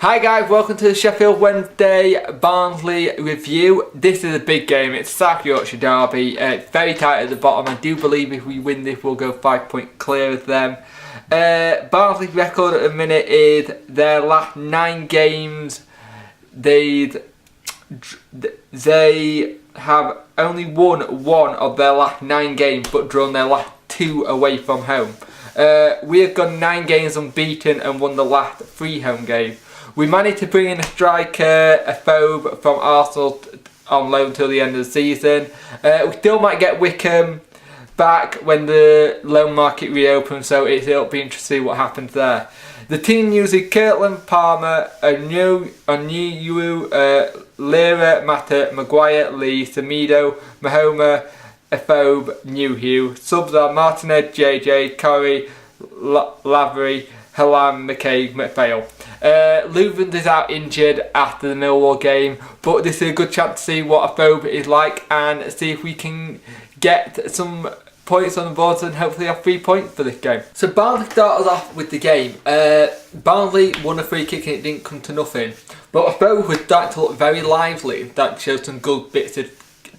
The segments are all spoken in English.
Hi guys, welcome to the Sheffield Wednesday Barnsley review. This is a big game, it's South Yorkshire derby, it's very tight at the bottom. I do believe if we win this we'll go 5 point clear of them. Barnsley's record at the minute is their last 9 games, they have only won 1 of their last 9 games but drawn their last 2 away from home. We have gone 9 games unbeaten and won the last 3 home games. We managed to bring in a striker, a phobe from Arsenal on loan till the end of the season. We still might get Wickham back when the loan market reopens, so it'll be interesting to see what happens there. The team uses Kirtland, Palmer, Onyeu, Lira, Mata, Maguire, Lee, Semedo, Mahoma, Phobe, Newhugh. Subs are Martinez, JJ, Corey, Lavery, Halam, McKay, McPhail. Leuven is out injured after the Millwall game, but this is a good chance to see what a Phobe is like and see if we can get some points on the board and hopefully have 3 points for this game. So Barnsley started off with the game. Barnsley won a free kick and it didn't come to nothing, but a Phobe was starting to look very lively. That showed some good bits of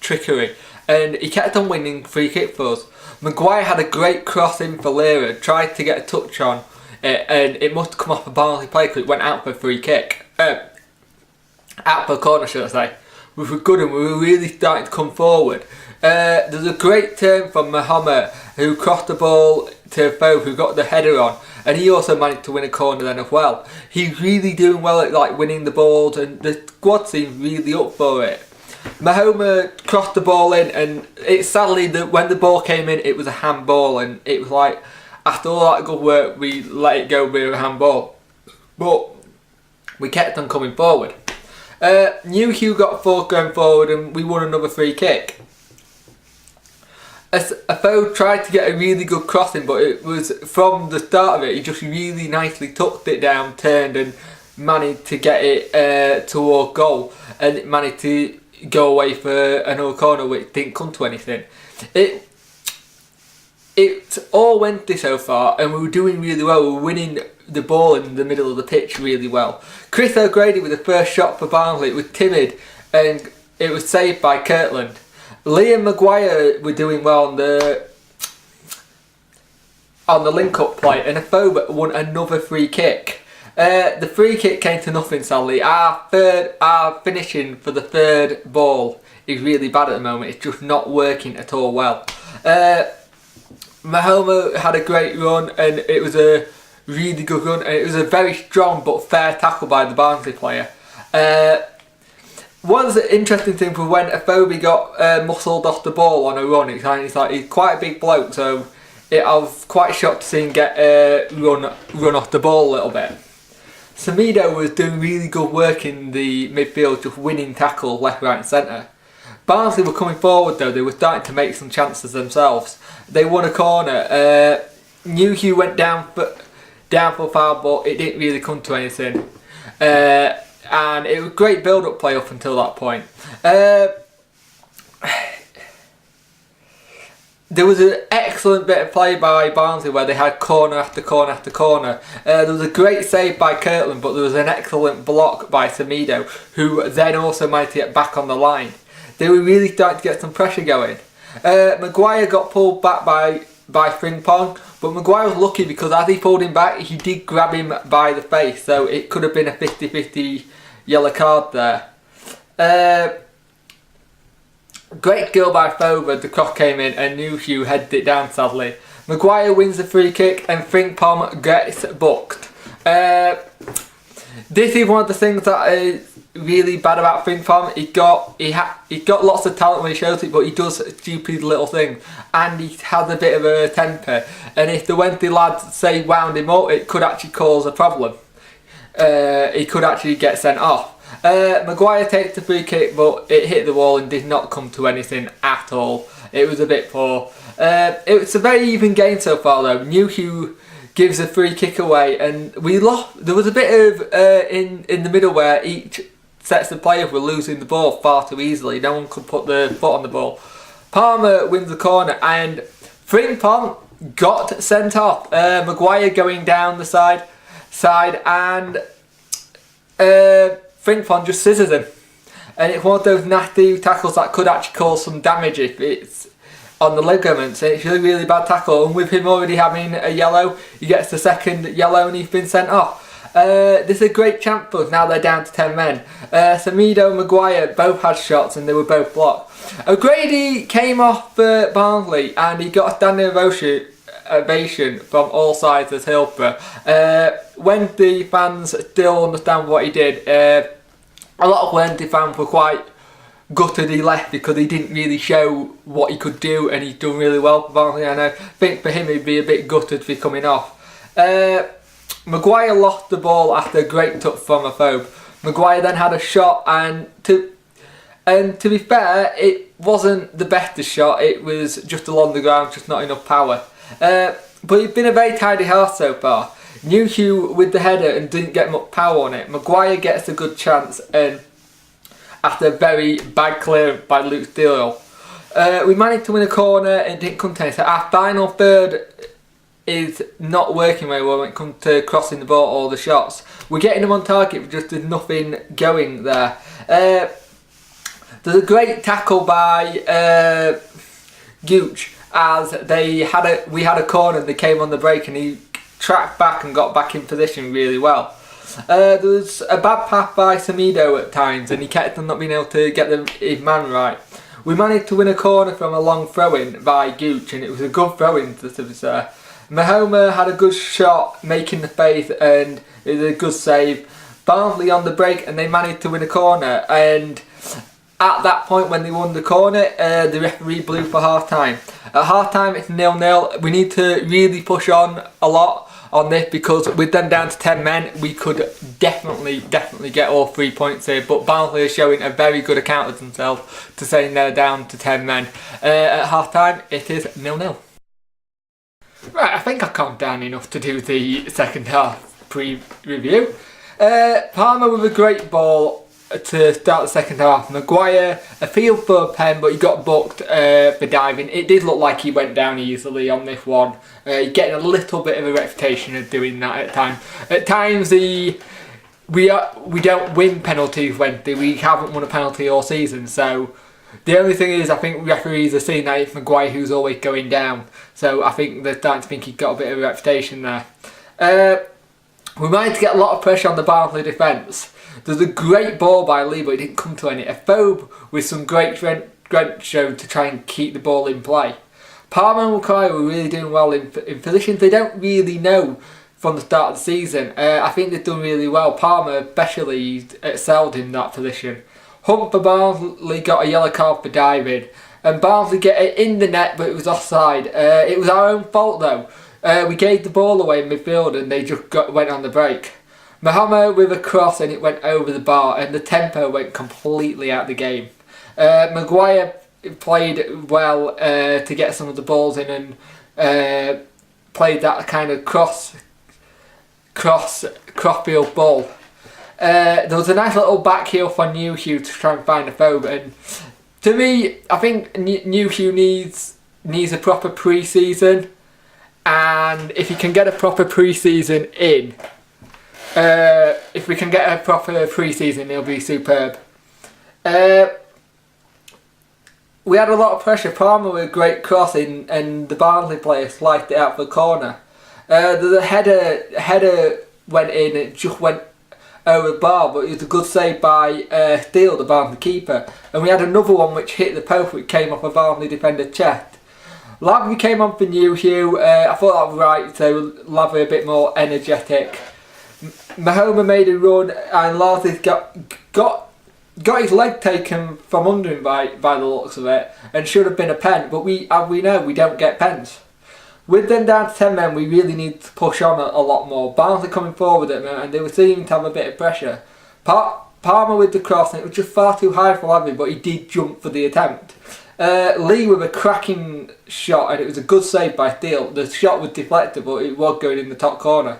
trickery and he kept on winning free kick for us. Maguire had a great cross in for Lira, tried to get a touch on and it must have come off a Barnsley play because it went out for a free kick. Out for a corner, should I say. We were good and we were really starting to come forward. There's a great turn from Mahoma who crossed the ball to Phobe who got the header on, and he also managed to win a corner then as well. He's really doing well at winning the balls and the squad seems really up for it. Mahoma crossed the ball in and it's sadly that when the ball came in it was a handball and it was like after all that good work we let it go with a handball. But we kept on coming forward. Newhugh got 4 going forward and we won another free kick. A Phobe tried to get a really good crossing but it was from the start of it he just really nicely tucked it down, turned and managed to get it toward goal and it managed to go away for another corner which didn't come to anything. It all Wednesday so far and we were doing really well, we were winning the ball in the middle of the pitch really well. Chris O'Grady with the first shot for Barnsley, it was timid and it was saved by Kirtland. Lee and Maguire were doing well on the link-up play and a Phobe won another free kick. The free kick came to nothing sadly. Our finishing for the third ball is really bad at the moment, it's just not working at all well. Mahoma had a great run and it was a really good run and it was a very strong but fair tackle by the Barnsley player. One of the interesting things was when a Phobe got muscled off the ball on a run. He's quite a big bloke, so I was quite shocked to see him get run off the ball a little bit. Semedo was doing really good work in the midfield, just winning tackles left, right and centre. Barnsley were coming forward though, they were starting to make some chances themselves. They won a corner. Newhugh went down for foul but it didn't really come to anything. And it was a great build-up play up until that point. There was an excellent bit of play by Barnsley where they had corner after corner after corner. There was a great save by Kirtland but there was an excellent block by Semedo who then also managed to get back on the line. They were really starting to get some pressure going. Maguire got pulled back by Frimpong, but Maguire was lucky because as he pulled him back he did grab him by the face, so it could have been a 50-50 yellow card there. Great goal by Phobe, the cross came in and Newhugh headed it down sadly. Maguire wins the free kick and Frimpong gets booked. This is one of the things that is really bad about Frimpong. He got lots of talent when he shows it but he does stupid little things and he has a bit of a temper and if the Wednesday lads say wound him up it could actually cause a problem. He could actually get sent off. Maguire takes the free kick but it hit the wall and did not come to anything at all. It was a bit poor. It was a very even game so far though. Newhugh gives a free kick away and we lost. There was a bit of in the middle where each sets of players were losing the ball far too easily. No one could put the foot on the ball. Palmer wins the corner and Frimpong got sent off. Maguire going down the side and Frimpong just scissors him. And it's one of those nasty tackles that could actually cause some damage if it's on the ligaments. And it's a really bad tackle, and with him already having a yellow, he gets the second yellow and he's been sent off. This is a great chance for us. Now they're down to 10 men. Semedo and Maguire both had shots and they were both blocked. O'Grady came off for Barnsley and he got a standing ovation from all sides of Hillsborough. When the fans still understand what he did, a lot of Wednesday fans were quite gutted he left because he didn't really show what he could do, and he's done really well for Barnsley. And I think for him he'd be a bit gutted for coming off. Maguire lost the ball after a great touch from a phobe. Maguire then had a shot, and to be fair, it wasn't the best shot. It was just along the ground, just not enough power. But it's been a very tidy half so far. Newhugh with the header and didn't get much power on it. Maguire gets a good chance, and after a very bad clearance by Luke Steele, we managed to win a corner and didn't come to anything. Our final third is not working very well when it comes to crossing the ball or the shots. We're getting them on target, but just there's nothing going there. There's a great tackle by Gooch as we had a corner and they came on the break and he tracked back and got back in position really well. There was a bad pass by Semedo at times and he kept on not being able to get his man right. We managed to win a corner from a long throw-in by Gooch, and it was a good throw-in to be fair. Mahoma had a good shot making the faith and it was a good save. Barnsley on the break and they managed to win a corner, and at that point when they won the corner, the referee blew for half time. At half time it's 0-0. We need to really push on a lot on this because with them down to 10 men we could definitely get all 3 points here, but Barnsley are showing a very good account of themselves to saying they're down to 10 men. At half time it is 0-0. Right, I think I calmed down enough to do the second half pre-review. Palmer with a great ball to start the second half. Maguire, a field for a pen, but he got booked for diving. It did look like he went down easily on this one. He's getting a little bit of a reputation of doing that at times. At times we don't win penalties when we haven't won a penalty all season, so the only thing is I think referees are seeing that it's Maguire who's always going down, so I think they're starting to think he's got a bit of a reputation there. We managed to get a lot of pressure on the Barnsley defence. There's a great ball by Lee, but it didn't come to any. A phobe with some great strength shown to try and keep the ball in play. Palmer and Maguire were really doing well in positions they don't really know from the start of the season. I think they've done really well. Palmer especially excelled in that position. Hunt for Barnsley got a yellow card for diving, and Barnsley get it in the net, but it was offside. It was our own fault though. We gave the ball away in midfield and they just went on the break. Mahoma with a cross and it went over the bar, and the tempo went completely out of the game. Maguire played well to get some of the balls in and played that kind of cross field ball. There was a nice little back heel for Newhugh to try and find a phobe, and to me I think Newhugh needs a proper pre-season, and if he can get a proper pre-season in, if we can get a proper pre-season he'll be superb. We had a lot of pressure. Palmer with a great crossing and the Barnsley player sliced it out for the corner. The header went in, it just went over the bar, but it was a good save by Steele, the Barnsley keeper. And we had another one which hit the post, which came off a Barnsley defender chest. Lavery came on for Newhugh. I thought that was right, so Lavery a bit more energetic. Mahoma made a run and Larsley got his leg taken from under him by the looks of it, and should have been a pen, but we know we don't get pens. With them down to 10 men, we really need to push on a lot more. Barnsley coming forward at them, and they were seeming to have a bit of pressure. Palmer with the cross, and it was just far too high for Lavery, but he did jump for the attempt. Lee with a cracking shot, and it was a good save by Steele. The shot was deflected, but it was going in the top corner.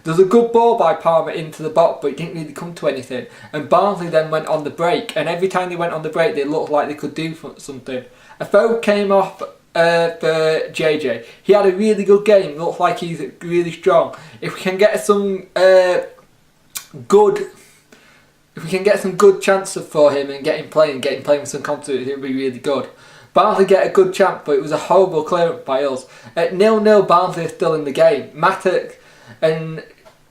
There's a good ball by Palmer into the box, but it didn't really come to anything. And Barnsley then went on the break, and every time they went on the break, they looked like they could do something. A foul came off for JJ. He had a really good game. Looks like he's really strong. If we can get some good if we can get some good chances for him and get him playing with some confidence, it would be really good. Barnsley get a good chance, but it was a horrible clearance by us. At 0-0, Barnsley are still in the game. Mattock and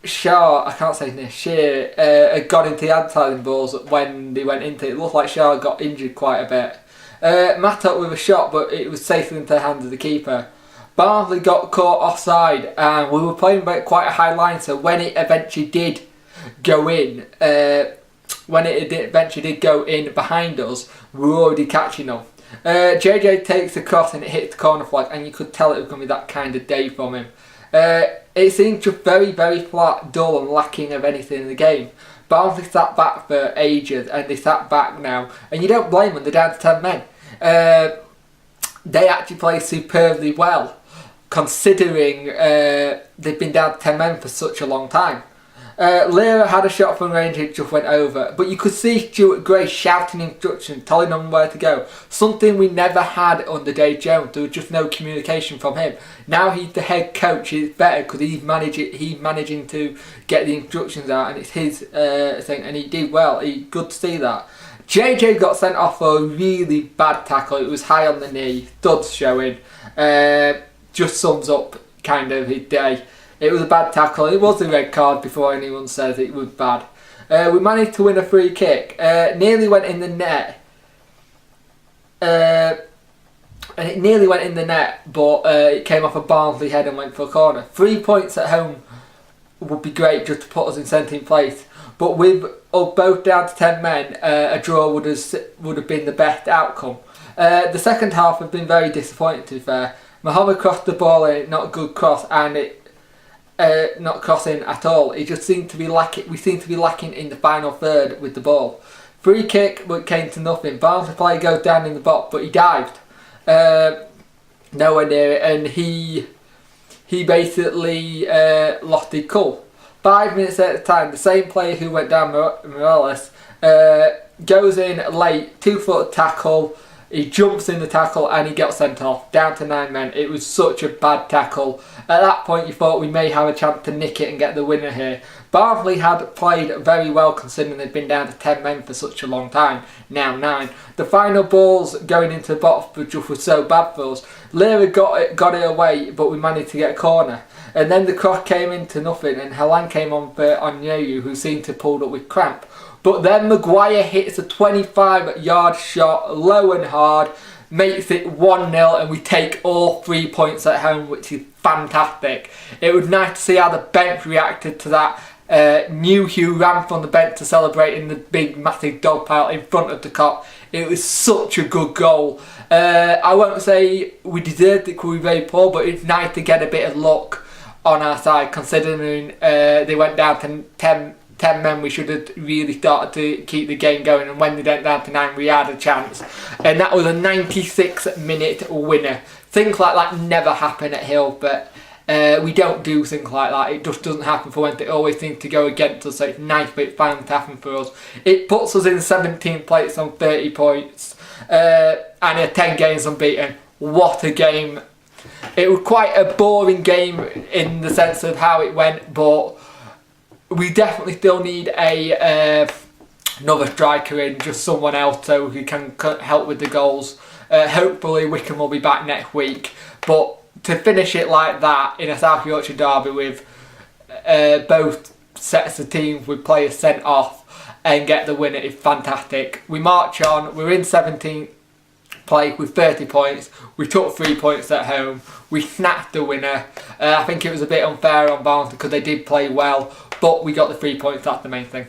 Shaw, I can't say his name, Shear, had got into the advertising balls when they went into it. It looked like Shaw got injured quite a bit. Mattock with a shot, but it was safely into the hands of the keeper. Barnsley got caught offside, and we were playing by quite a high line, so when it eventually did go in, behind us, we were already catching them. JJ takes the cross and it hits the corner flag, and you could tell it was going to be that kind of day from him. It seemed just very, very flat, dull and lacking of anything in the game. Barnsley sat back for ages, and they sat back now, and you don't blame them, they're down to 10 men. They actually played superbly well, considering they've been down to 10 men for such a long time. Lira had a shot from range, it just went over, but you could see Stuart Gray shouting instructions, telling them where to go, something we never had under Dave Jones. There was just no communication from him. Now he's the head coach, it's better because he's managing to get the instructions out, and it's his thing, and he did well. Good to see that. JJ got sent off for a really bad tackle. It was high on the knee, studs showing, just sums up kind of his day. It was a bad tackle. It was a red card before anyone says it was bad. We managed to win a free kick. Nearly went in the net. And it nearly went in the net, but it came off a Barnsley head and went for a corner. 3 points at home would be great just to put us in 17th place. But with us both down to 10 men, a draw would have been the best outcome. The second half has been very disappointing, to be fair. Mohammed crossed the ball in, not a good cross, and it not crossing at all. It just seemed to be lacking. We seemed to be lacking in the final third with the ball. Free kick, but came to nothing. Barnsley player goes down in the box, but he dived nowhere near it, and he basically lost his cool. 5 minutes at a time, the same player who went down, Morales, goes in late, 2-foot tackle. He jumps in the tackle and he gets sent off, down to 9 men. It was such a bad tackle. At that point you thought we may have a chance to nick it and get the winner here. Barnsley had played very well considering they'd been down to 10 men for such a long time, now 9. The final balls going into the box were so bad for us. Lira got it away, but we managed to get a corner. And then the cross came into nothing, and Helan came on for Onyewu, who seemed to pull up with cramp. But then Maguire hits a 25-yard shot, low and hard, makes it 1-0, and we take all 3 points at home, which is fantastic. It was nice to see how the bench reacted to that. New Hugh ran from the bench to celebrate in the big massive dog pile in front of the Kop. It was such a good goal. I won't say we deserved it because we were very poor, but it's nice to get a bit of luck on our side considering they went down to 10 men. We should have really started to keep the game going, and when they went down to 9 we had a chance, and that was a 96-minute winner. Things like that never happen at Hill, but we don't do things like that. It just doesn't happen for when they always seem to go against us, so it's nice but it finally happened for us. It puts us in 17th place on 30 points and 10 games unbeaten. What a game. It was quite a boring game in the sense of how it went, but we definitely still need another striker in, just someone else so who can help with the goals. Hopefully Wickham will be back next week, but to finish it like that in a South Yorkshire derby with both sets of teams with players sent off and get the winner is fantastic. We march on, we're in 17th place with 30 points, we took 3 points at home, we snapped the winner. I think it was a bit unfair on Barnsley because they did play well, but we got the 3 points, that's the main thing.